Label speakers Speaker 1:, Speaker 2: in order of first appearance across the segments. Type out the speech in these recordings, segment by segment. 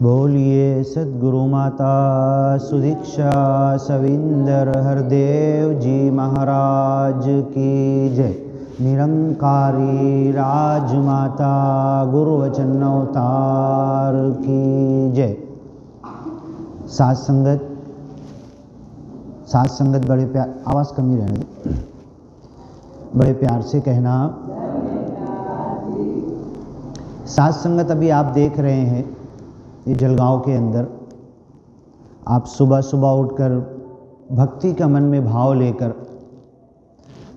Speaker 1: बोलिए सद्गुरु माता सुदीक्षा सविंदर हरदेव जी महाराज की जय। निरंकारी राजमाता गुरुवचन अवतार की जय। साथ संगत बड़े प्यार, आवाज़ कमी रहने दो, बड़े प्यार से कहना। साथ संगत अभी आप देख रहे हैं ये जलगांव के अंदर आप सुबह सुबह उठकर भक्ति का मन में भाव लेकर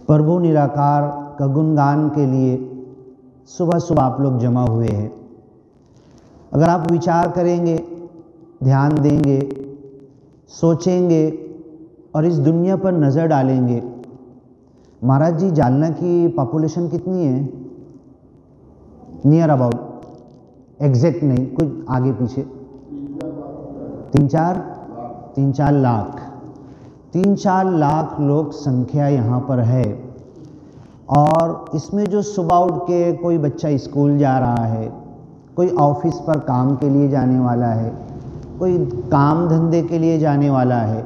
Speaker 1: प्रभु निराकार का गुणगान के लिए सुबह सुबह आप लोग जमा हुए हैं। अगर आप विचार करेंगे, ध्यान देंगे, सोचेंगे और इस दुनिया पर नज़र डालेंगे, महाराज जी जालना की पॉपुलेशन कितनी है? नियर अबाउट, एग्जैक्ट नहीं, कुछ आगे पीछे, 3-4 लाख, 3-4 लाख लोग संख्या यहाँ पर है। और इसमें जो सुबह उठ के कोई बच्चा स्कूल जा रहा है, कोई ऑफिस पर काम के लिए जाने वाला है, कोई काम धंधे के लिए जाने वाला है,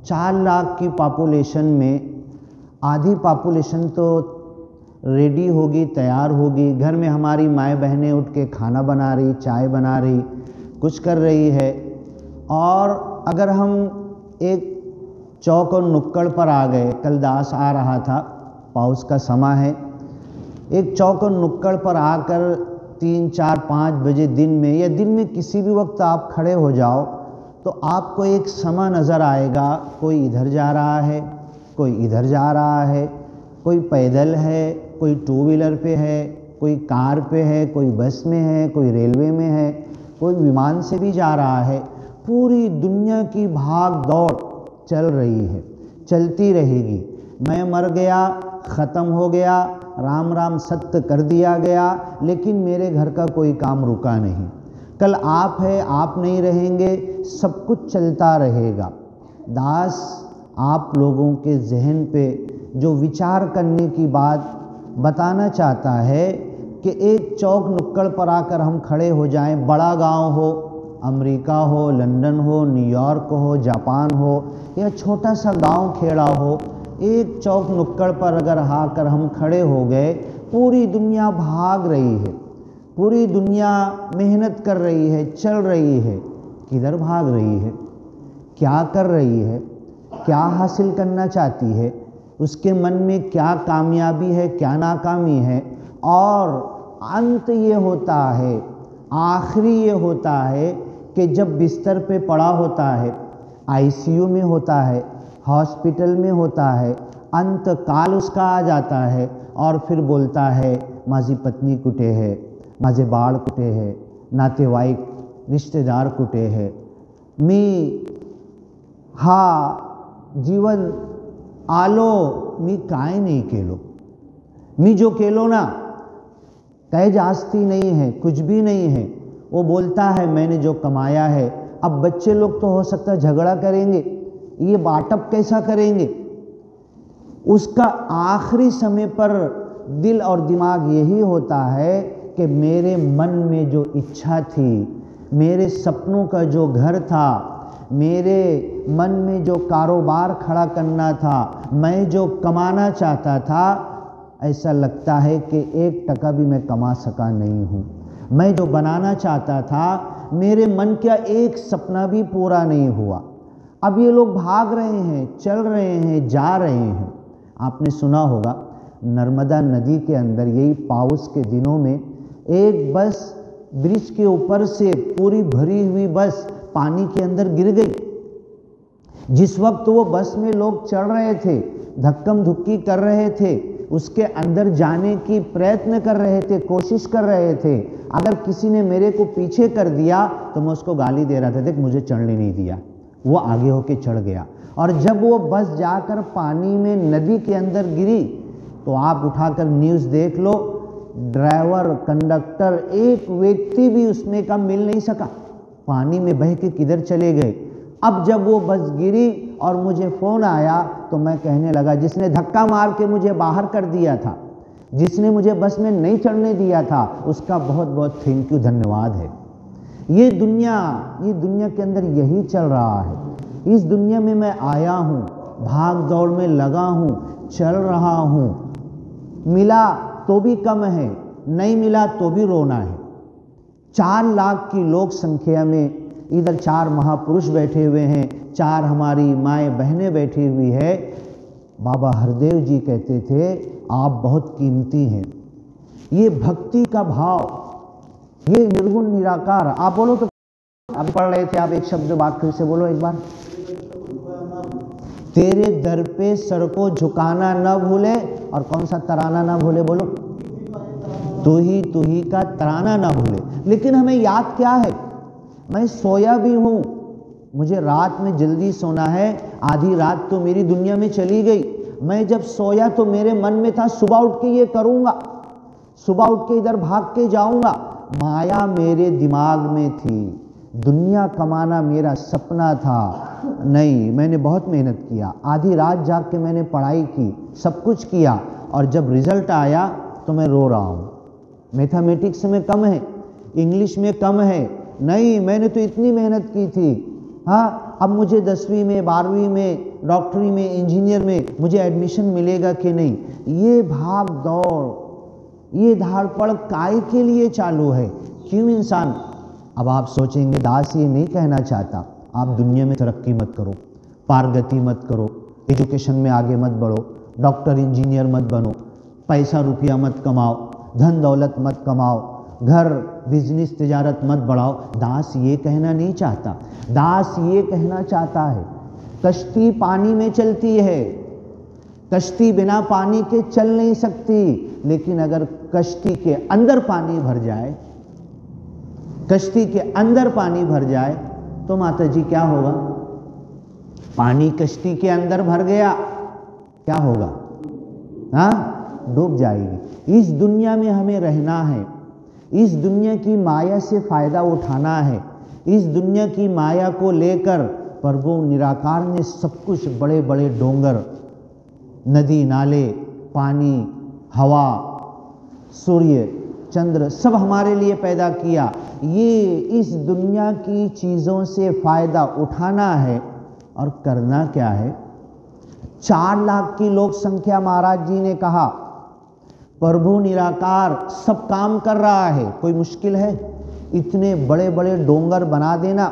Speaker 1: 4 लाख की पॉपुलेशन में आधी पॉपुलेशन तो रेडी होगी, तैयार होगी। घर में हमारी माएँ बहनें उठ के खाना बना रही, चाय बना रही, कुछ कर रही है। और अगर हम एक चौक और नुक्कड़ पर आ गए, कल दास आ रहा था, पाउस का समय है, एक चौक और नुक्कड़ पर आकर 3, 4, 5 बजे दिन में या दिन में किसी भी वक्त आप खड़े हो जाओ तो आपको एक समय नज़र आएगा। कोई इधर जा रहा है, कोई इधर जा रहा है, कोई पैदल है, कोई 2 व्हीलर पे है, कोई कार पे है, कोई बस में है, कोई रेलवे में है, कोई विमान से भी जा रहा है। पूरी दुनिया की भाग दौड़ चल रही है, चलती रहेगी। मैं मर गया, ख़त्म हो गया, राम राम सत्य कर दिया गया, लेकिन मेरे घर का कोई काम रुका नहीं। कल आप है, आप नहीं रहेंगे, सब कुछ चलता रहेगा। दास आप लोगों के जहन पे जो विचार करने की बात बताना चाहता है कि एक चौक नुक्कड़ पर आकर हम खड़े हो जाएं, बड़ा गांव हो, अमेरिका हो, लंदन हो, न्यूयॉर्क हो, जापान हो या छोटा सा गांव खेड़ा हो, एक चौक नुक्कड़ पर अगर आकर हम खड़े हो गए, पूरी दुनिया भाग रही है, पूरी दुनिया मेहनत कर रही है, चल रही है। किधर भाग रही है? क्या कर रही है? क्या हासिल करना चाहती है? उसके मन में क्या कामयाबी है, क्या नाकामी है? और अंत ये होता है, आखिरी ये होता है कि जब बिस्तर पे पड़ा होता है, आईसीयू में होता है, हॉस्पिटल में होता है, अंत काल उसका आ जाता है और फिर बोलता है माझी पत्नी कुठे है, माझे बाळ कुठे है, नातेवाईक रिश्तेदार कुठे है, मी हा जीवन आलो, मी काय नाही केलो, मी जो केलो ना कैज आस्ती नहीं है, कुछ भी नहीं है। वो बोलता है मैंने जो कमाया है। अब बच्चे लोग तो हो सकता है झगड़ा करेंगे, ये बाटअप कैसा करेंगे। उसका आखिरी समय पर दिल और दिमाग यही होता है कि मेरे मन में जो इच्छा थी, मेरे सपनों का जो घर था, मेरे मन में जो कारोबार खड़ा करना था, मैं जो कमाना चाहता था, ऐसा लगता है कि 1 टका भी मैं कमा सका नहीं हूँ। मैं जो बनाना चाहता था, मेरे मन का एक सपना भी पूरा नहीं हुआ। अब ये लोग भाग रहे हैं, चल रहे हैं, जा रहे हैं। आपने सुना होगा नर्मदा नदी के अंदर यही पाउस के दिनों में एक बस ब्रिज के ऊपर से पूरी भरी हुई बस पानी के अंदर गिर गई। जिस वक्त वो बस में लोग चढ़ रहे थे, धक्कम धुक्की कर रहे थे, उसके अंदर जाने की प्रयत्न कर रहे थे, कोशिश कर रहे थे। अगर किसी ने मेरे को पीछे कर दिया तो मैं उसको गाली दे रहा था, देख मुझे चढ़ने नहीं दिया। वो आगे होके चढ़ गया। और जब वो बस जाकर पानी में नदी के अंदर गिरी तो आप उठाकर न्यूज़ देख लो, ड्राइवर, कंडक्टर, एक व्यक्ति भी उसमें का मिल नहीं सका। पानी में बह के किधर चले गए। अब जब वो बस गिरी और मुझे फ़ोन आया तो मैं कहने लगा, जिसने धक्का मार के मुझे बाहर कर दिया था, जिसने मुझे बस में नहीं चढ़ने दिया था, उसका बहुत बहुत थैंक यू, धन्यवाद है। ये दुनिया के अंदर यही चल रहा है। इस दुनिया में मैं आया हूँ, भाग दौड़ में लगा हूँ, चल रहा हूँ। मिला तो भी कम है, नहीं मिला तो भी रोना है। 4 लाख की लोक संख्या में इधर 4 महापुरुष बैठे हुए हैं, 4 हमारी माएँ बहनें बैठी हुई है। बाबा हरदेव जी कहते थे आप बहुत कीमती हैं। ये भक्ति का भाव, ये निर्गुण निराकार। आप बोलो तो, आप पढ़ रहे थे, आप एक शब्द बात फिर से बोलो एक बार। तेरे दर पे सर को झुकाना न भूले, और कौन सा तराना ना भूले, बोलो। तू ही का तराना ना भूले। लेकिन हमें याद क्या है, मैं सोया भी हूँ, मुझे रात में जल्दी सोना है, आधी रात तो मेरी दुनिया में चली गई। मैं जब सोया तो मेरे मन में था सुबह उठ के ये करूँगा, सुबह उठ के इधर भाग के जाऊँगा। माया मेरे दिमाग में थी, दुनिया कमाना मेरा सपना था। नहीं, मैंने बहुत मेहनत किया, आधी रात जाग के मैंने पढ़ाई की, सब कुछ किया, और जब रिजल्ट आया तो मैं रो रहा हूँ। मैथमेटिक्स में कम है, इंग्लिश में कम है, नहीं मैंने तो इतनी मेहनत की थी। हाँ, अब मुझे 10वीं में, 12वीं में, डॉक्टरी में, इंजीनियर में मुझे एडमिशन मिलेगा कि नहीं। ये भाग दौड़, ये धाड़पड़ काय के लिए चालू है, क्यों इंसान। अब आप सोचेंगे दास ये नहीं कहना चाहता आप दुनिया में तरक्की मत करो, पारगति मत करो, एजुकेशन में आगे मत बढ़ो, डॉक्टर इंजीनियर मत बनो, पैसा रुपया मत कमाओ, धन दौलत मत कमाओ, घर बिजनेस तिजारत मत बढ़ाओ। दास ये कहना नहीं चाहता। दास ये कहना चाहता है कश्ती पानी में चलती है, कश्ती बिना पानी के चल नहीं सकती। लेकिन अगर कश्ती के अंदर पानी भर जाए, कश्ती के अंदर पानी भर जाए तो माता जी क्या होगा। पानी कश्ती के अंदर भर गया, क्या होगा, हाँ, डूब जाएगी। इस दुनिया में हमें रहना है, इस दुनिया की माया से फायदा उठाना है। इस दुनिया की माया को लेकर प्रभु निराकार ने सब कुछ, बड़े बड़े डोंगर, नदी नाले, पानी, हवा, सूर्य, चंद्र, सब हमारे लिए पैदा किया। ये इस दुनिया की चीज़ों से फायदा उठाना है और करना क्या है। 4 लाख की लोक संख्या, महाराज जी ने कहा प्रभु निराकार सब काम कर रहा है, कोई मुश्किल है। इतने बड़े बड़े डोंगर बना देना,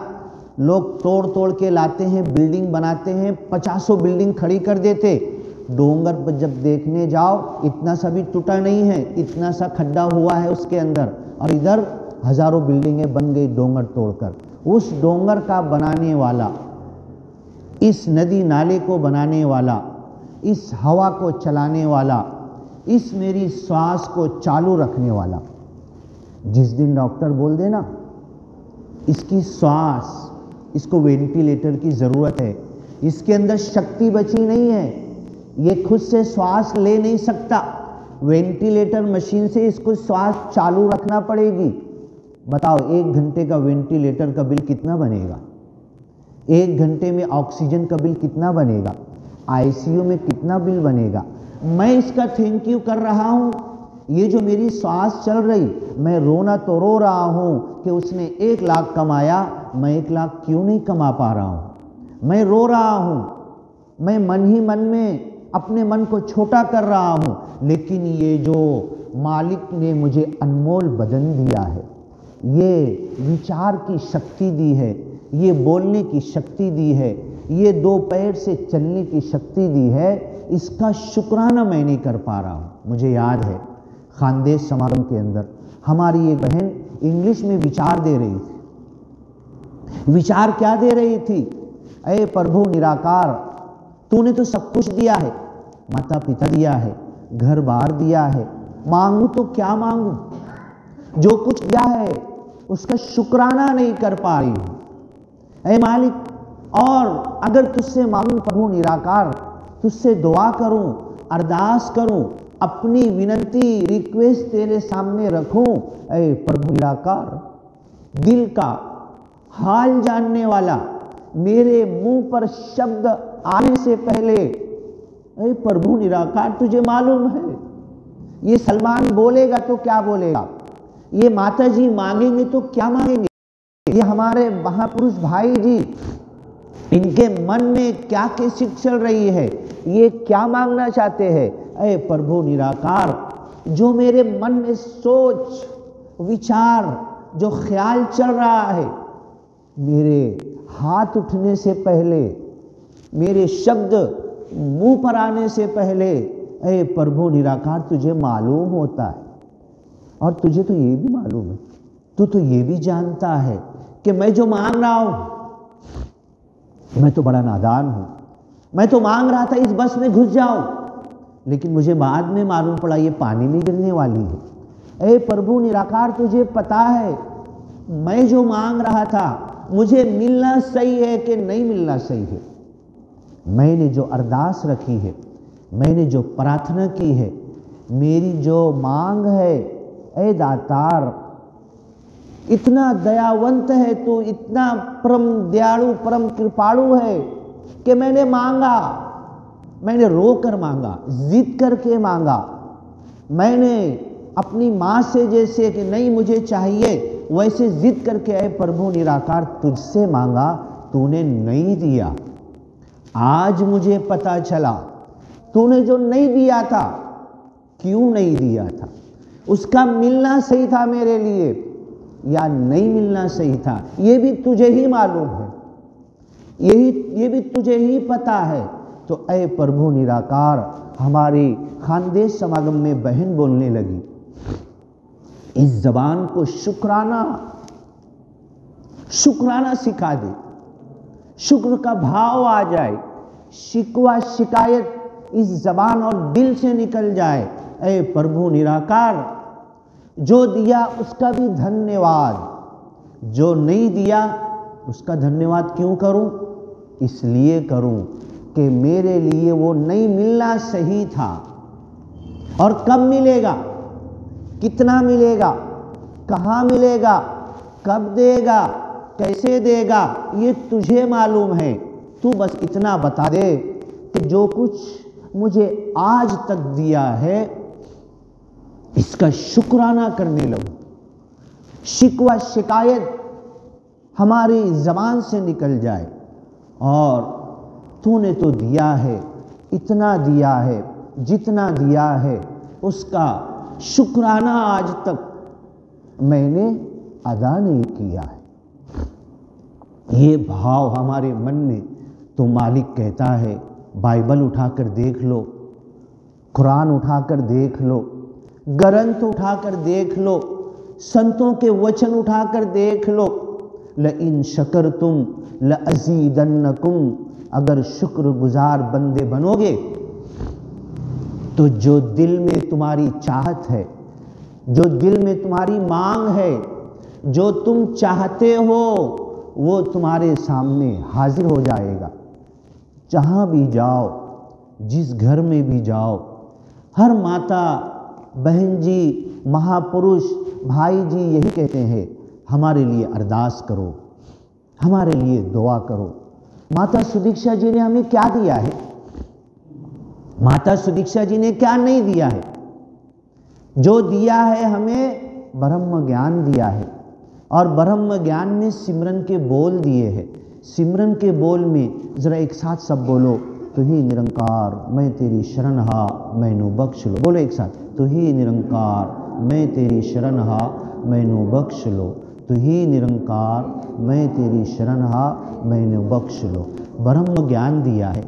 Speaker 1: लोग तोड़ तोड़ के लाते हैं, बिल्डिंग बनाते हैं, 50 बिल्डिंग खड़ी कर देते। डोंगर पर जब देखने जाओ इतना सा भी टूटा नहीं है, इतना सा खड्डा हुआ है उसके अंदर, और इधर हजारों बिल्डिंगें बन गई डोंगर तोड़कर। उस डोंगर का बनाने वाला, इस नदी नाले को बनाने वाला, इस हवा को चलाने वाला, इस मेरी श्वास को चालू रखने वाला, जिस दिन डॉक्टर बोल देना इसकी श्वास, इसको वेंटिलेटर की ज़रूरत है, इसके अंदर शक्ति बची नहीं है, ये खुद से श्वास ले नहीं सकता, वेंटिलेटर मशीन से इसको श्वास चालू रखना पड़ेगी। बताओ 1 घंटे का वेंटिलेटर का बिल कितना बनेगा? 1 घंटे में ऑक्सीजन का बिल कितना बनेगा? आईसीयू में कितना बिल बनेगा? मैं इसका थैंक यू कर रहा हूँ। ये जो मेरी सांस चल रही, मैं रोना तो रो रहा हूँ कि उसने 1 लाख कमाया, मैं 1 लाख क्यों नहीं कमा पा रहा हूँ। मैं रो रहा हूँ, मैं मन ही मन में अपने मन को छोटा कर रहा हूँ, लेकिन ये जो मालिक ने मुझे अनमोल बदन दिया है, ये विचार की शक्ति दी है, ये बोलने की शक्ति दी है, ये 2 पैर से चलने की शक्ति दी है, इसका शुक्राना मैं नहीं कर पा रहा हूँ। मुझे याद है खानदेश समागम के अंदर हमारी एक बहन इंग्लिश में विचार दे रही थी। विचार क्या दे रही थी? अरे प्रभु निराकार, तूने तो सब कुछ दिया है, माता पिता दिया है, घर बार दिया है, मांगू तो क्या मांगू? जो कुछ दिया है उसका शुक्राना नहीं कर पा रही हूँ। ऐ मालिक, और अगर तुझसे मांगू प्रभु निराकार, तुझसे दुआ करूं, अरदास करूं, अपनी विनती रिक्वेस्ट तेरे सामने रखूं, ऐ प्रभु निराकार, दिल का हाल जानने वाला, मेरे मुंह पर शब्द आने से पहले, ऐ प्रभु निराकार तुझे मालूम है ये सलमान बोलेगा तो क्या बोलेगा, ये माता जी मांगेंगे तो क्या मांगेंगे, ये हमारे महापुरुष भाई जी इनके मन में क्या कैसी चल रही है, ये क्या मांगना चाहते हैं। ऐ प्रभु निराकार, जो मेरे मन में सोच विचार जो ख्याल चल रहा है, मेरे हाथ उठने से पहले, मेरे शब्द मुंह पर आने से पहले, ऐ प्रभु निराकार तुझे मालूम होता है। और तुझे तो ये भी मालूम है, तू तो ये भी जानता है कि मैं जो मांग रहा हूं, मैं तो बड़ा नादान हूं। मैं तो मांग रहा था इस बस में घुस जाऊं, लेकिन मुझे बाद में मालूम पड़ा ये पानी में गिरने वाली है। ऐ प्रभु निराकार, तुझे पता है मैं जो मांग रहा था मुझे मिलना सही है कि नहीं मिलना सही है। मैंने जो अरदास रखी है, मैंने जो प्रार्थना की है, मेरी जो मांग है, ऐ दातार, इतना दयावंत है तू, इतना परम दयालु परम कृपालु है कि मैंने मांगा, मैंने रो कर मांगा, जिद करके मांगा, मैंने अपनी माँ से जैसे कि नहीं मुझे चाहिए वैसे जिद करके, ऐ प्रभु निराकार तुझसे मांगा, तूने नहीं दिया। आज मुझे पता चला तूने जो नहीं दिया था, क्यों नहीं दिया था, उसका मिलना सही था मेरे लिए या नहीं मिलना सही था, ये भी तुझे ही मालूम है, ये भी तुझे ही पता है। तो ऐ प्रभु निराकार, हमारी खानदेश समागम में बहन बोलने लगी, इस जबान को शुक्राना सिखा दे, शुक्र का भाव आ जाए, शिकवा शिकायत इस जबान और दिल से निकल जाए। ऐ प्रभु निराकार, जो दिया उसका भी धन्यवाद, जो नहीं दिया उसका धन्यवाद क्यों करूं? इसलिए करूं कि मेरे लिए वो नहीं मिलना सही था। और कब मिलेगा, कितना मिलेगा, कहाँ मिलेगा, कब देगा, कैसे देगा, ये तुझे मालूम है। तू बस इतना बता दे कि जो कुछ मुझे आज तक दिया है इसका शुक्राना करने लगूं, शिकवा शिकायत हमारी जबान से निकल जाए। और तूने तो दिया है, इतना दिया है, जितना दिया है उसका शुक्राना आज तक मैंने अदा नहीं किया है। ये भाव हमारे मन में, तो मालिक कहता है बाइबल उठाकर देख लो, कुरान उठाकर देख लो, ग्रंथ उठाकर देख लो, संतों के वचन उठाकर देख लो, लइन शकरतुम लअज़ीदन्नकुम, अगर शुक्रगुजार बंदे बनोगे तो जो दिल में तुम्हारी चाहत है, जो दिल में तुम्हारी मांग है, जो तुम चाहते हो वो तुम्हारे सामने हाजिर हो जाएगा। जहाँ भी जाओ, जिस घर में भी जाओ, हर माता बहन जी, महापुरुष, भाई जी यही कहते हैं, हमारे लिए अरदास करो, हमारे लिए दुआ करो। माता सुदीक्षा जी ने हमें क्या दिया है? माता सुदीक्षा जी ने क्या नहीं दिया है? जो दिया है हमें ब्रह्म ज्ञान दिया है, और ब्रह्म ज्ञान में सिमरन के बोल दिए हैं। सिमरन के बोल में जरा एक साथ सब बोलो, तू ही निरंकार मैं तेरी शरण हा मैनू बख्श लो। बोलो एक साथ, तू ही निरंकार मैं तेरी शरण हा मैनू बख्श लो, तू ही निरंकार मैं तेरी शरण हा मैनू बख्श लो। ब्रह्म ज्ञान दिया है,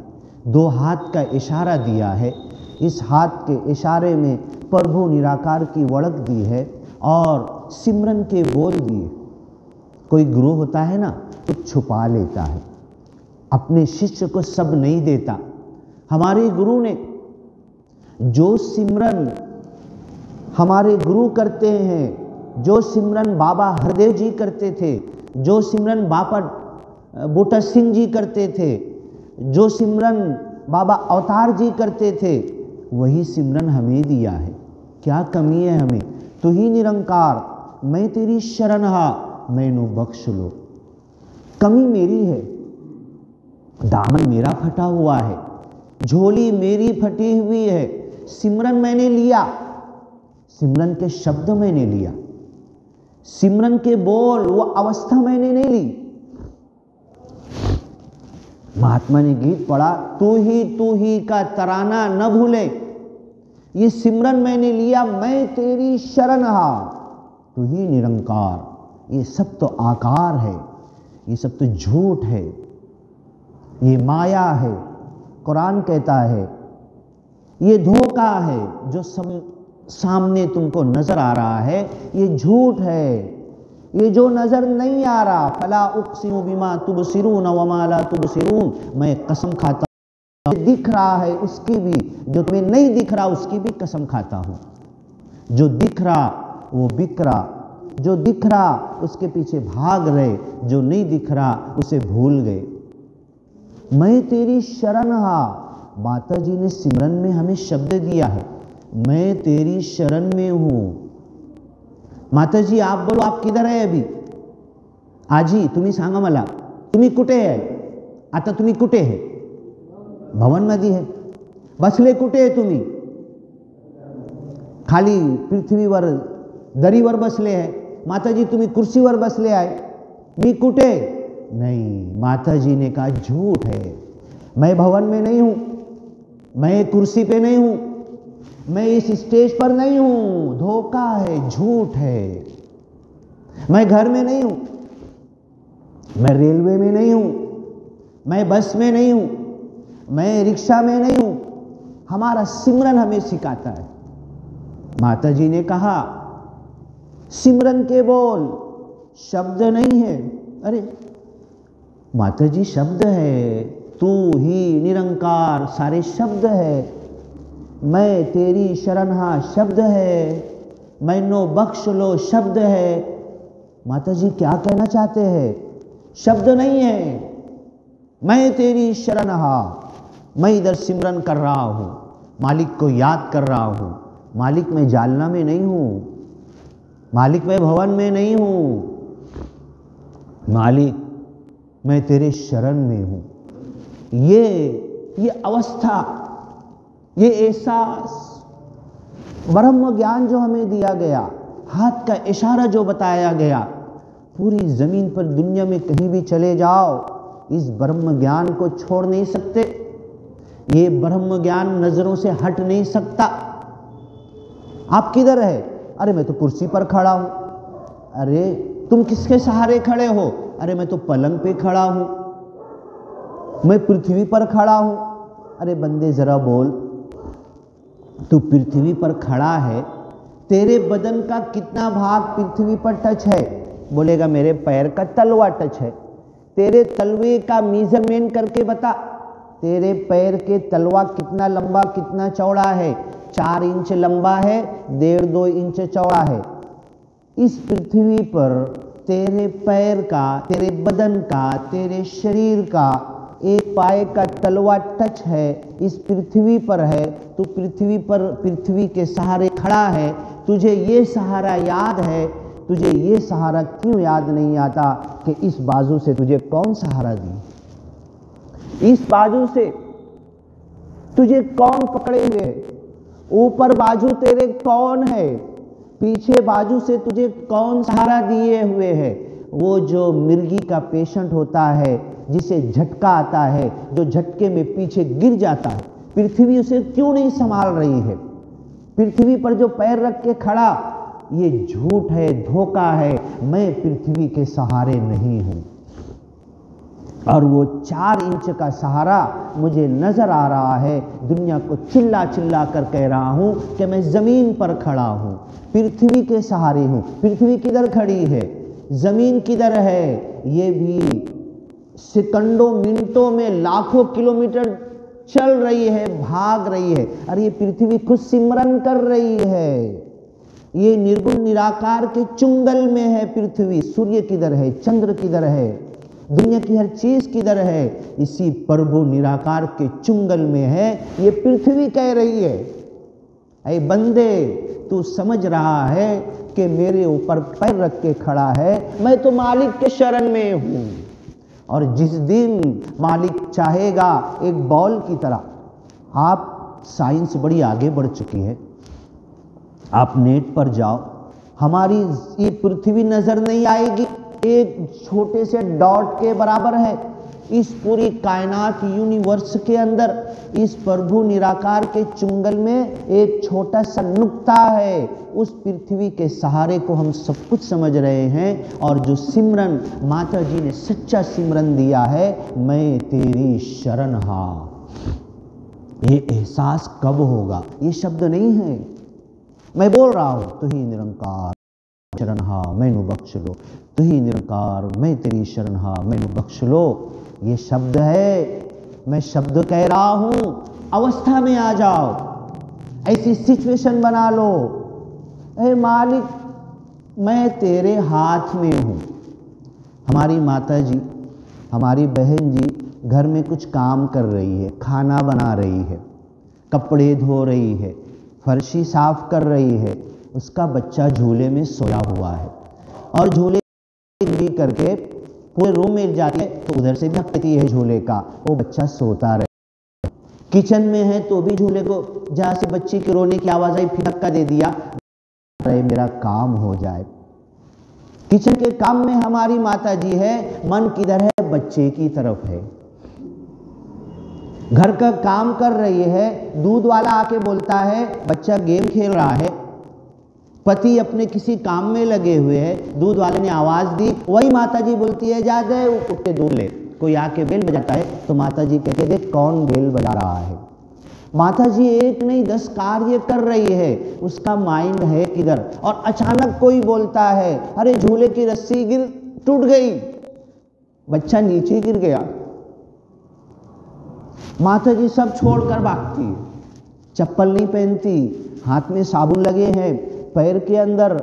Speaker 1: दो हाथ का इशारा दिया है, इस हाथ के इशारे में प्रभु निराकार की वड़क दी है और सिमरन के बोल दिए। कोई गुरु होता है ना तो छुपा लेता है, अपने शिष्य को सब नहीं देता। हमारे गुरु ने जो सिमरन हमारे गुरु करते हैं, जो सिमरन बाबा हरदेव जी करते थे, जो सिमरन बाबा बूटा सिंह जी करते थे, जो सिमरन बाबा अवतार जी करते थे, वही सिमरन हमें दिया है। क्या कमी है हमें? तू ही निरंकार मैं तेरी शरण हा मैनू बख्श लो। कमी मेरी है, दामन मेरा फटा हुआ है, झोली मेरी फटी हुई है। सिमरन मैंने लिया, सिमरन के शब्द मैंने लिया, सिमरन के बोल वो अवस्था मैंने नहीं ली। महात्मा ने गीत पढ़ा, तू ही का तराना न भूले, ये सिमरन मैंने लिया मैं तेरी शरण हा, तू ही निरंकार। ये सब तो आकार है, ये सब तो झूठ है, ये माया है। कुरान कहता है ये धोखा है, जो सामने तुमको नजर आ रहा है ये झूठ है, ये जो नजर नहीं आ रहा। फला उक़सिमु बिमा तुबसिरून व मा ला तुबसिरून, मैं कसम खाता हूँ दिख रहा है उसकी भी, जो तुम्हें नहीं दिख रहा उसकी भी कसम खाता हूँ। जो दिख रहा वो बिक रहा, जो दिख रहा उसके पीछे भाग रहे, जो नहीं दिख रहा उसे भूल गए। मैं तेरी शरण हा, माता जी ने सिमरन में हमें शब्द दिया है, मैं तेरी शरण में हूं। माता जी आप बोलो, आप किधर आहे अभी? आजी तुम्ही सांगा मला, तुम्ही कुठे आहे आता? तुम्ही कुठे आहे? भवनमध्ये आहे? बसले कुठे आहे तुम्ही? खाली पृथ्वीवर दरीवर बसले आहे? माताजी तुम्ही कुर्सीवर बसले आहे? मी कुठे? नहीं। माताजी ने कहा झूठ है, मैं भवन में नहीं हूं, मैं कुर्सी पे नहीं हूं, मैं इस स्टेज पर नहीं हूं, धोखा है, झूठ है। मैं घर में नहीं हूं, मैं रेलवे में नहीं हूं, मैं बस में नहीं हूं, मैं रिक्शा में नहीं हूं। हमारा सिमरन हमें सिखाता है। माता जी ने कहा सिमरन के बोल, शब्द नहीं है। अरे माता जी शब्द है, तू ही निरंकार सारे शब्द है, मैं तेरी शरण हा शब्द है, मैनो बख्श लो शब्द है। माता जी क्या कहना चाहते हैं? शब्द नहीं है, मैं तेरी शरण हा, मैं इधर सिमरन कर रहा हूं, मालिक को याद कर रहा हूं। मालिक मैं जालना में नहीं हूं, मालिक मैं भवन में नहीं हूं, मालिक मैं तेरे शरण में हूं। ये अवस्था, ये एहसास, ब्रह्म ज्ञान जो हमें दिया गया, हाथ का इशारा जो बताया गया, पूरी जमीन पर दुनिया में कहीं भी चले जाओ इस ब्रह्म ज्ञान को छोड़ नहीं सकते। ये ब्रह्म ज्ञान नजरों से हट नहीं सकता। आप किधर है? अरे मैं तो कुर्सी पर खड़ा हूं। अरे तुम किसके सहारे खड़े हो? अरे मैं तो पलंग पे खड़ा हूं, मैं पृथ्वी पर खड़ा हूं। अरे बंदे जरा बोल, तू पृथ्वी पर खड़ा है, तेरे बदन का कितना भाग पृथ्वी पर टच है? बोलेगा मेरे पैर का तलवा टच है। तेरे तलवे का मेजरमेंट करके बता, तेरे पैर के तलवा कितना लंबा कितना चौड़ा है? 4 इंच लंबा है, 1.5-2 इंच चौड़ा है। इस पृथ्वी पर तेरे पैर का, तेरे बदन का, तेरे शरीर का एक पाए का तलवा टच है, इस पृथ्वी पर है, तू पृथ्वी पर पृथ्वी के सहारे खड़ा है, तुझे ये सहारा याद है, तुझे ये सहारा क्यों याद नहीं आता कि इस बाजू से तुझे कौन सहारा दी, इस बाजू से तुझे कौन पकड़े हुए, ऊपर बाजू तेरे कौन है, पीछे बाजू से तुझे कौन सहारा दिए हुए है। वो जो मिर्गी का पेशेंट होता है जिसे झटका आता है, जो झटके में पीछे गिर जाता है, पृथ्वी उसे क्यों नहीं संभाल रही है। पृथ्वी पर जो पैर रख के खड़ा, ये झूठ है, धोखा है, मैं पृथ्वी के सहारे नहीं हूं। और वो 4 इंच का सहारा मुझे नजर आ रहा है, दुनिया को चिल्ला चिल्ला कर कह रहा हूं कि मैं जमीन पर खड़ा हूं, पृथ्वी के सहारे हूं। पृथ्वी किधर खड़ी है, जमीन किधर है, ये भी सेकंडों मिनटों में लाखों किलोमीटर चल रही है, भाग रही है। अरे ये पृथ्वी खुद सिमरन कर रही है, ये निर्गुण निराकार के चुंगल में है पृथ्वी। सूर्य किधर है, चंद्र किधर है, दुनिया की हर चीज किधर है, इसी प्रभु निराकार के चुंगल में है, ये पृथ्वी कह रही है। ऐ बंदे, तू समझ रहा है कि मेरे ऊपर पैर रख के खड़ा है, मैं तो मालिक के शरण में हूं। और जिस दिन मालिक चाहेगा, एक बॉल की तरह, आप साइंस बड़ी आगे बढ़ चुकी है, आप नेट पर जाओ, हमारी ये पृथ्वी नजर नहीं आएगी, एक छोटे से डॉट के बराबर है। इस पूरी कायनात यूनिवर्स के अंदर, इस प्रभु निराकार के चुंगल में एक छोटा सा नुक्ता है। उस पृथ्वी के सहारे को हम सब कुछ समझ रहे हैं। और जो सिमरन माता जी ने सच्चा सिमरन दिया है, मैं तेरी शरण हां, ये एहसास कब होगा। ये शब्द नहीं है, मैं बोल रहा हूं, तू ही निरंकार शरण हा मैनू बख्श लो, तू ही निरंकार मैं तेरी शरण हा मैनू बख्श लो। ये शब्द है, मैं शब्द कह रहा हूं। अवस्था में आ जाओ, ऐसी सिचुएशन बना लो, ए मालिक मैं तेरे हाथ में हूं। हमारी माता जी, हमारी बहन जी घर में कुछ काम कर रही है, खाना बना रही है, कपड़े धो रही है, फर्शी साफ कर रही है, उसका बच्चा झूले में सोया हुआ है, और झूले करके पूरे रूम में जाती है तो उधर से धक्का देती है झूले का, वो बच्चा सोता रहे। किचन में है तो भी झूले को, जहां से बच्चे के रोने की आवाज आई फिर धक्का दे दिया, अरे मेरा काम हो जाए। किचन के काम में हमारी माता जी है, मन किधर है, बच्चे की तरफ है। घर का काम कर रही है, दूध वाला आके बोलता है बच्चा गेम खेल रहा है, पति अपने किसी काम में लगे हुए हैं, दूध वाले ने आवाज दी, वही माता जी बोलती है जा दे उठ के दूध ले। कोई आके बेल बजाता है तो माता जी कहते देख कौन बेल बजा रहा है। माता जी एक नहीं 10 कार्य कर रही है, उसका माइंड है किधर। और अचानक कोई बोलता है अरे झूले की रस्सी टूट गई, बच्चा नीचे गिर गया, माता जी सब छोड़कर भागती है, चप्पल नहीं पहनती, हाथ में साबुन लगे हैं, पैर के अंदर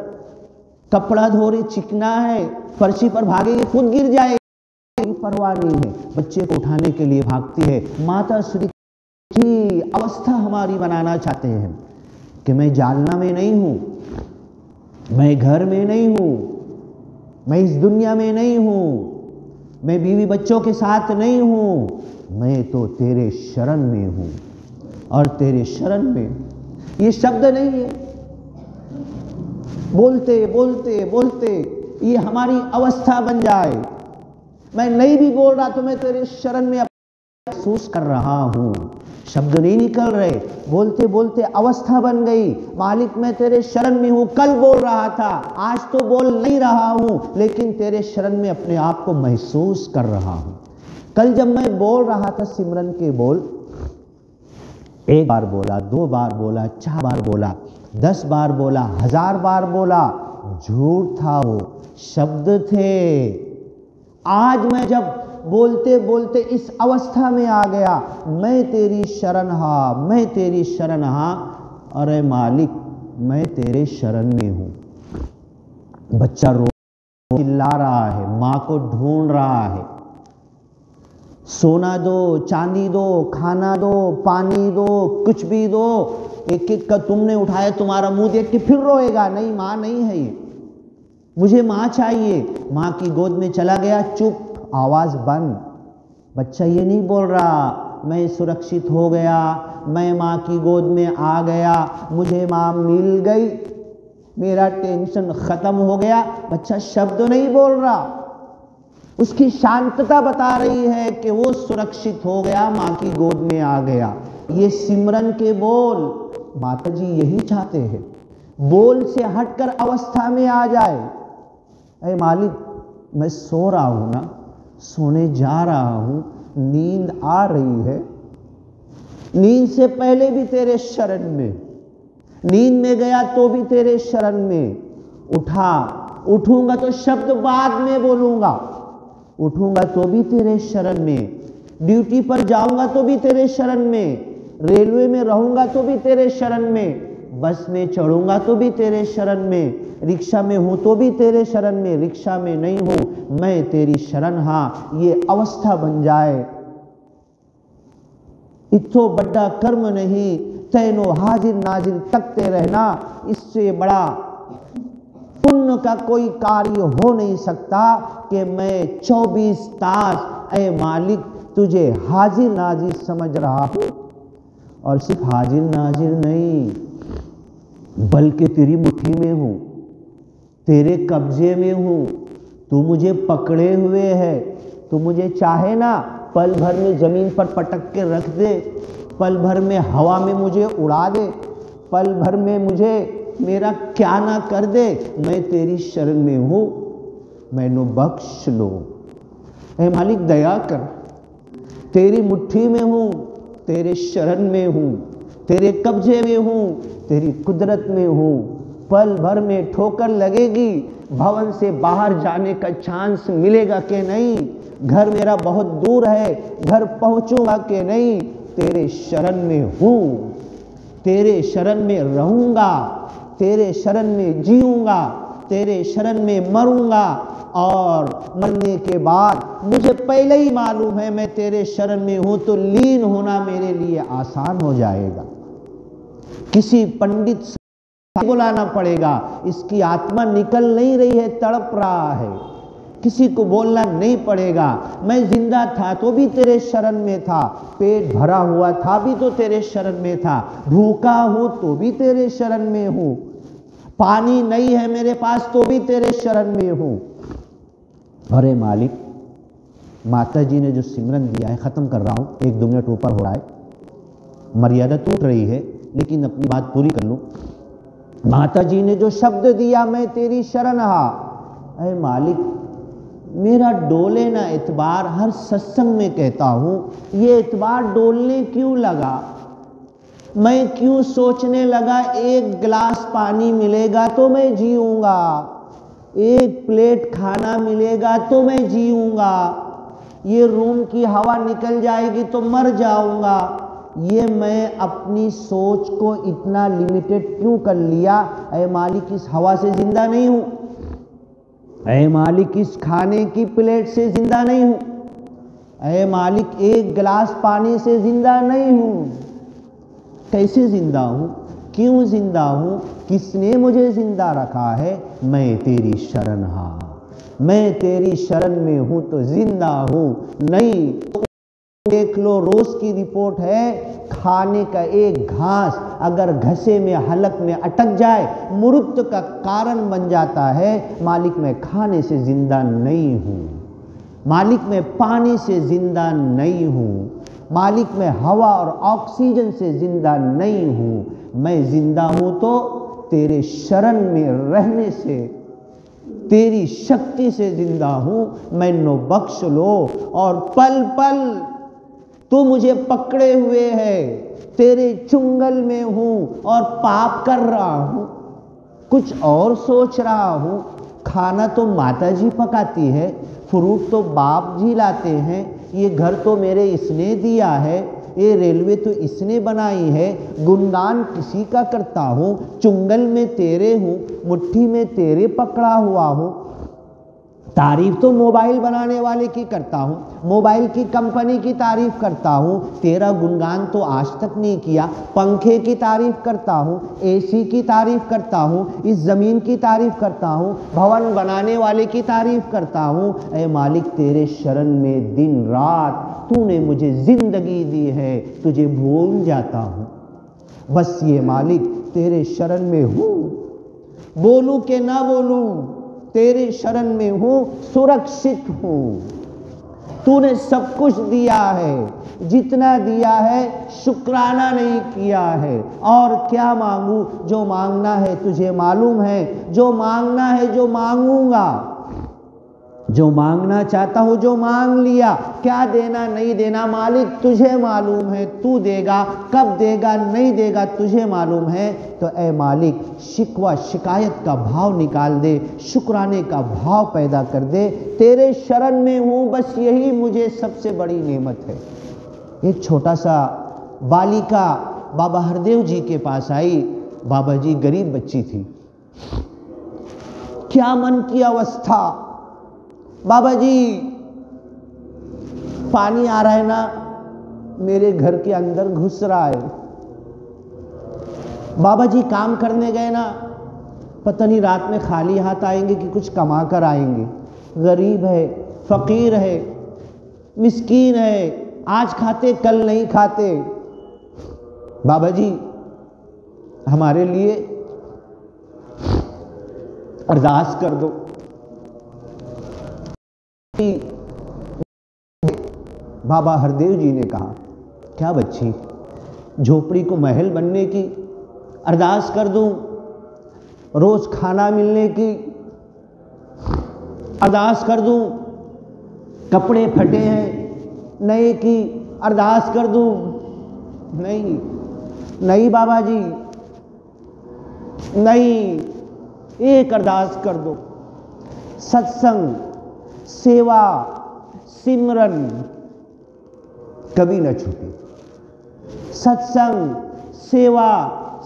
Speaker 1: कपड़ा धो रही, चिकना है, फर्शी पर भागेगी, खुद गिर जाएगी, परवाह नहीं है, बच्चे को उठाने के लिए भागती है। माता श्री की अवस्था हमारी बनाना चाहते हैं कि मैं जालना में नहीं हूं, मैं घर में नहीं हूं, मैं इस दुनिया में नहीं हूं, मैं बीवी बच्चों के साथ नहीं हूं, मैं तो तेरे शरण में हूं। और तेरे शरण में, ये शब्द नहीं है, बोलते बोलते बोलते ये हमारी अवस्था बन जाए। मैं नहीं भी बोल रहा तो मैं तेरे शरण में महसूस कर रहा हूं, शब्द नहीं निकल रहे, बोलते बोलते अवस्था बन गई। मालिक मैं तेरे शरण में हूं, कल बोल रहा था, आज तो बोल नहीं रहा हूं, लेकिन तेरे शरण में अपने आप को महसूस कर रहा हूं। कल जब मैं बोल रहा था सिमरन के बोल, 1 बार बोला, 2 बार बोला, 4 बार बोला, 10 बार बोला, 1000 बार बोला, झूठ था, वो शब्द थे। आज मैं जब बोलते बोलते इस अवस्था में आ गया, मैं तेरी शरण हा, मैं तेरी शरण हा, अरे मालिक मैं तेरे शरण में हूं। बच्चा रो चिल्ला रहा है, मां को ढूंढ रहा है, सोना दो, चांदी दो, खाना दो, पानी दो, कुछ भी दो, एक एक का तुमने उठाया, तुम्हारा मुंह देख के फिर रोएगा, नहीं माँ नहीं है ये, मुझे माँ चाहिए। माँ की गोद में चला गया, चुप, आवाज बंद। बच्चा ये नहीं बोल रहा मैं सुरक्षित हो गया, मैं माँ की गोद में आ गया, मुझे माँ मिल गई, मेरा टेंशन खत्म हो गया। बच्चा शब्द नहीं बोल रहा, उसकी शांतता बता रही है कि वो सुरक्षित हो गया, माँ की गोद में आ गया। ये सिमरन के बोल माता जी यही चाहते हैं, बोल से हटकर अवस्था में आ जाए। अरे मालिक मैं सो रहा हूं ना, सोने जा रहा हूं, नींद आ रही है, नींद से पहले भी तेरे शरण में, नींद में गया तो भी तेरे शरण में, उठूंगा तो शब्द बाद में बोलूंगा, उठूंगा तो भी तेरे शरण में, ड्यूटी पर जाऊंगा तो भी तेरे शरण में, रेलवे में रहूंगा तो भी तेरे शरण में, बस में चढ़ूंगा तो भी तेरे शरण में, रिक्शा में हूं तो भी तेरे शरण में, रिक्शा में नहीं हूं मैं तेरी शरण। हाँ, ये अवस्था बन जाए। इतो बड़ा कर्म नहीं तैनो हाजिर नाजिर तकते रहना, इससे बड़ा पुण्य का कोई कार्य हो नहीं सकता कि मैं 24 तास ऐ मालिक तुझे हाजिर नाजिर समझ रहा हूं। और सिर्फ हाजिर नाजिर नहीं, बल्कि तेरी मुट्ठी में हूं, तेरे कब्जे में हूं, तू मुझे पकड़े हुए है। तू मुझे चाहे ना पल भर में जमीन पर पटक के रख दे, पल भर में हवा में मुझे उड़ा दे, पल भर में मुझे मेरा क्या ना कर दे, मैं तेरी शरण में हूं, मैनू बख्श लो। ऐ मालिक दया कर, तेरी मुट्ठी में हूं, तेरे शरण में हूं, तेरे कब्जे में हूं, तेरी कुदरत में हूं। पल भर में ठोकर लगेगी, भवन से बाहर जाने का चांस मिलेगा कि नहीं, घर मेरा बहुत दूर है, घर पहुंचूंगा कि नहीं, तेरे शरण में हूं, तेरे शरण में रहूंगा, तेरे शरण में जीऊंगा, तेरे शरण में मरूंगा। और मरने के बाद मुझे पहले ही मालूम है मैं तेरे शरण में हूं, तो लीन होना मेरे लिए आसान हो जाएगा। किसी पंडित से बुलाना पड़ेगा, इसकी आत्मा निकल नहीं रही है, तड़प रहा है, किसी को बोलना नहीं पड़ेगा। मैं जिंदा था तो भी तेरे शरण में था, पेट भरा हुआ था भी तो तेरे शरण में था, भूखा हूं तो भी तेरे शरण में हूं, पानी नहीं है मेरे पास तो भी तेरे शरण में हूं। अरे मालिक, माता जी ने जो सिमरन दिया है, खत्म कर रहा हूं, 1-2 मिनट ऊपर हो रहा है, मर्यादा टूट रही है, लेकिन अपनी बात पूरी कर लूं। माता जी ने जो शब्द दिया, मैं तेरी शरण हा, अरे मालिक मेरा डोले ना एतबार, हर सत्संग में कहता हूं, ये एतबार डोलने क्यों लगा? मैं क्यों सोचने लगा एक गिलास पानी मिलेगा तो मैं जीऊंगा, एक प्लेट खाना मिलेगा तो मैं जीऊंगा, ये रूम की हवा निकल जाएगी तो मर जाऊंगा। ये मैं अपनी सोच को इतना लिमिटेड क्यों कर लिया? ऐ मालिक इस हवा से जिंदा नहीं हूं, ऐ मालिक इस खाने की प्लेट से जिंदा नहीं हूं, ऐ मालिक एक गिलास पानी से जिंदा नहीं हूं। कैसे जिंदा हूं? क्यों जिंदा हूं? किसने मुझे जिंदा रखा है? मैं तेरी शरण हा, मैं तेरी शरण में हूं तो जिंदा हूं, नहीं देख लो रोज की रिपोर्ट है, खाने का एक घास अगर घसे में हलक में अटक जाए मृत्यु का कारण बन जाता है। मालिक मैं खाने से जिंदा नहीं हूं, मालिक मैं पानी से जिंदा नहीं हूं, मालिक मैं हवा और ऑक्सीजन से जिंदा नहीं हूं, मैं जिंदा हूं तो तेरे शरण में रहने से, तेरी शक्ति से जिंदा हूं, मैनू बख्श लो। और पल पल तू मुझे पकड़े हुए है, तेरे चुंगल में हूं और पाप कर रहा हूं, कुछ और सोच रहा हूं। खाना तो माता जी पकाती है, फ्रूट तो बाप जी लाते हैं, ये घर तो मेरे इसने दिया है, ये रेलवे तो इसने बनाई है, गुणगान किसी का करता हूं, चुंगल में तेरे हूं, मुट्ठी में तेरे पकड़ा हुआ हूं। तारीफ तो मोबाइल बनाने वाले की करता हूँ, मोबाइल की कंपनी की तारीफ करता हूँ, तेरा गुणगान तो आज तक नहीं किया। पंखे की तारीफ करता हूँ, एसी की तारीफ करता हूँ, इस ज़मीन की तारीफ करता हूँ, भवन बनाने वाले की तारीफ करता हूँ। ऐ मालिक तेरे शरण में दिन रात तूने मुझे ज़िंदगी दी है, तुझे भूल जाता हूँ। बस ये मालिक तेरे शरण में हूँ, बोलूँ कि ना बोलूँ तेरे शरण में हूँ, सुरक्षित हूँ। तूने सब कुछ दिया है, जितना दिया है शुक्राना नहीं किया है। और क्या मांगू, जो मांगना है तुझे मालूम है, जो मांगना है जो मांगूंगा, जो मांगना चाहता हूँ जो मांग लिया। क्या देना नहीं देना मालिक तुझे मालूम है, तू देगा, कब देगा नहीं देगा तुझे मालूम है। तो ऐ मालिक शिकवा शिकायत का भाव निकाल दे, शुक्राने का भाव पैदा कर दे। तेरे शरण में हूँ, बस यही मुझे सबसे बड़ी नेमत है। एक छोटा सा बालिका बाबा हरदेव जी के पास आई। बाबा जी गरीब बच्ची थी, क्या मन की अवस्था। बाबा जी पानी आ रहा है ना, मेरे घर के अंदर घुस रहा है। बाबा जी काम करने गए ना, पता नहीं रात में खाली हाथ आएंगे कि कुछ कमा कर आएंगे। गरीब है, फकीर है, मिस्कीन है, आज खाते कल नहीं खाते। बाबा जी हमारे लिए अरदास कर दो। बाबा हरदेव जी ने कहा, क्या बच्ची, झोपड़ी को महल बनने की अरदास कर दूं, रोज खाना मिलने की अरदास कर दूं, कपड़े फटे हैं नए की अरदास कर दूं? नहीं नहीं बाबा जी नहीं, एक अरदास कर दो, सत्संग सेवा सिमरन कभी न छूटे। सत्संग सेवा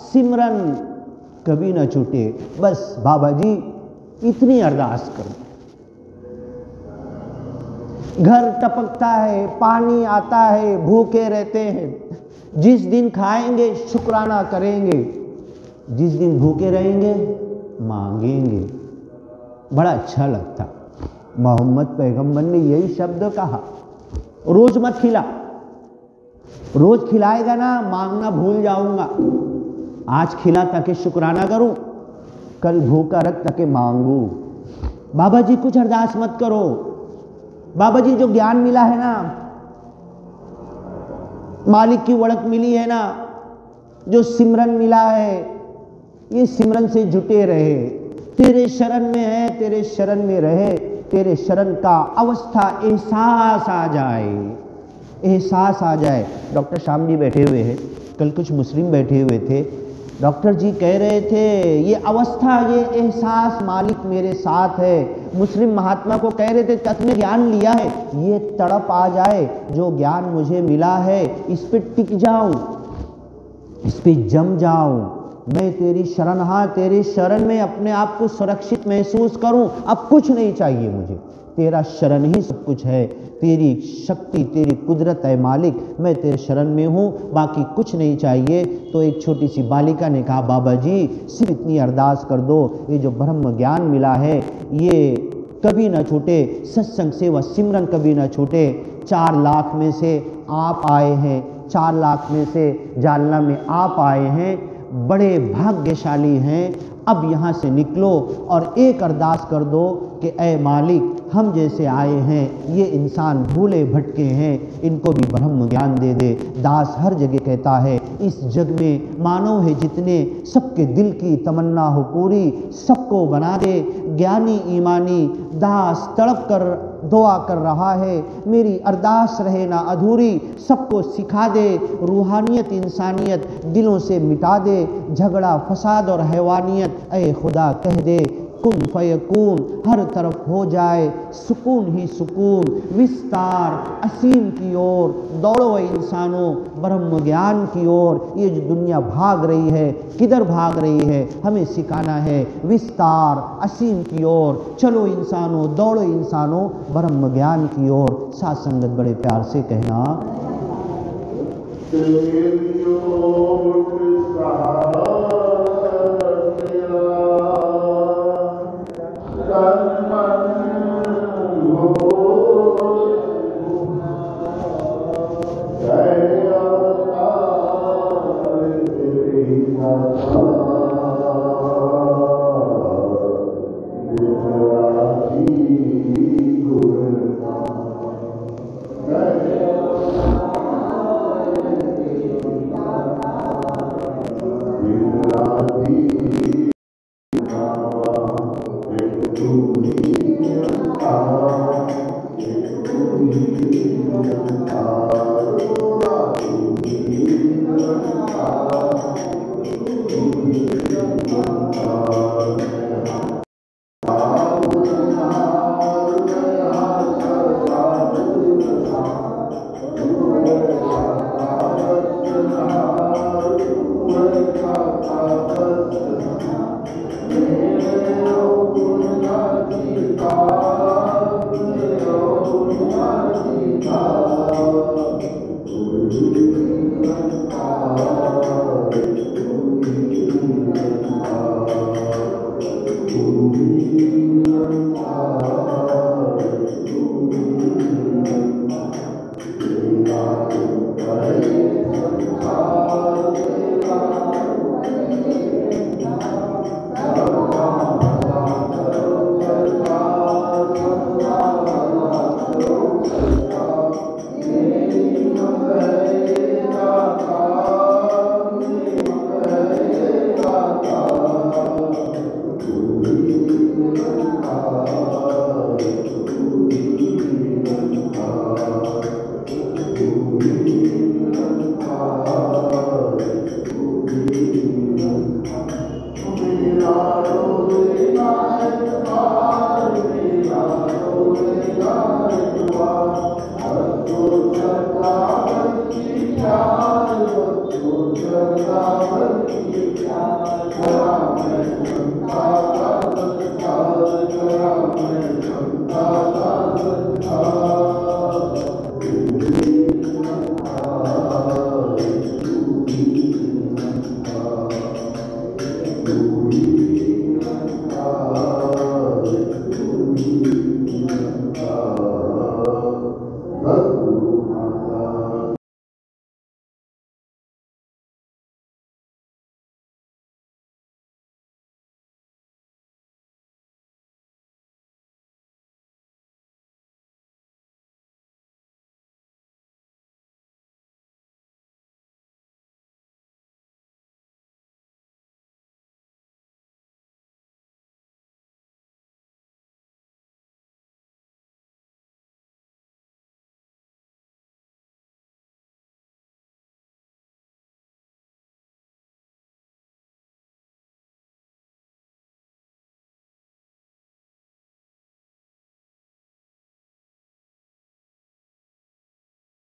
Speaker 1: सिमरन कभी न छूटे। बस बाबा जी इतनी अरदास करो। घर टपकता है, पानी आता है, भूखे रहते हैं। जिस दिन खाएंगे शुक्राना करेंगे, जिस दिन भूखे रहेंगे मांगेंगे। बड़ा अच्छा लगता। मोहम्मद पैगंबर ने यही शब्द कहा, रोज मत खिला, रोज खिलाएगा ना मांगना भूल जाऊंगा। आज खिला ताकि शुक्राना करूं, कल भूखा रख ताकि मांगू। बाबा जी कुछ अरदास मत करो। बाबा जी जो ज्ञान मिला है ना, मालिक की वड़क मिली है ना, जो सिमरन मिला है, ये सिमरन से जुटे रहे। तेरे शरण में है, तेरे शरण में रहे, तेरे शरण का अवस्था एहसास आ जाए, एहसास आ जाए। डॉक्टर श्याम जी बैठे हुए हैं, कल कुछ मुस्लिम बैठे हुए थे। डॉक्टर जी कह रहे थे ये अवस्था, ये एहसास मालिक मेरे साथ है। मुस्लिम महात्मा को कह रहे थे तुमने ज्ञान लिया है, ये तड़प आ जाए जो ज्ञान मुझे मिला है, इस पे टिक जाऊं, इस पे जम जाऊं। मैं तेरी शरण, हाँ तेरी शरण में अपने आप को सुरक्षित महसूस करूं। अब कुछ नहीं चाहिए मुझे, तेरा शरण ही सब कुछ है। तेरी शक्ति, तेरी कुदरत है मालिक, मैं तेरे शरण में हूँ, बाकी कुछ नहीं चाहिए। तो एक छोटी सी बालिका ने कहा, बाबा जी सिर्फ इतनी अरदास कर दो, ये जो ब्रह्म ज्ञान मिला है ये कभी ना छूटे, सत्संग सेवा सिमरन कभी ना छूटे। 4 लाख में से आप आए हैं, 4 लाख में से जालना में आप आए हैं, बड़े भाग्यशाली हैं। अब यहाँ से निकलो और एक अरदास कर दो कि ऐ मालिक हम जैसे आए हैं, ये इंसान भूले भटके हैं, इनको भी ब्रह्म ज्ञान दे दे। दास हर जगह कहता है इस जग में मानव है जितने, सबके दिल की तमन्ना हो पूरी, सबको बना दे ज्ञानी ईमानी। दास तड़प कर दुआ कर रहा है, मेरी अरदास रहे ना अधूरी। सबको सिखा दे रूहानियत इंसानियत, दिलों से मिटा दे झगड़ा फसाद और हैवानियत। ऐ खुदा कह दे कुन फयकून, हर तरफ हो जाए सुकून ही सुकून, विस्तार असीम की ओर, दौड़ो इंसानों ब्रह्म ज्ञान की ओर। ये जो दुनिया भाग रही है, किधर भाग रही है, हमें सिखाना है विस्तार असीम की ओर। चलो इंसानों, दौड़ो इंसानों ब्रह्म ज्ञान की ओर। साथ संगत बड़े प्यार से कहना,
Speaker 2: Thank you.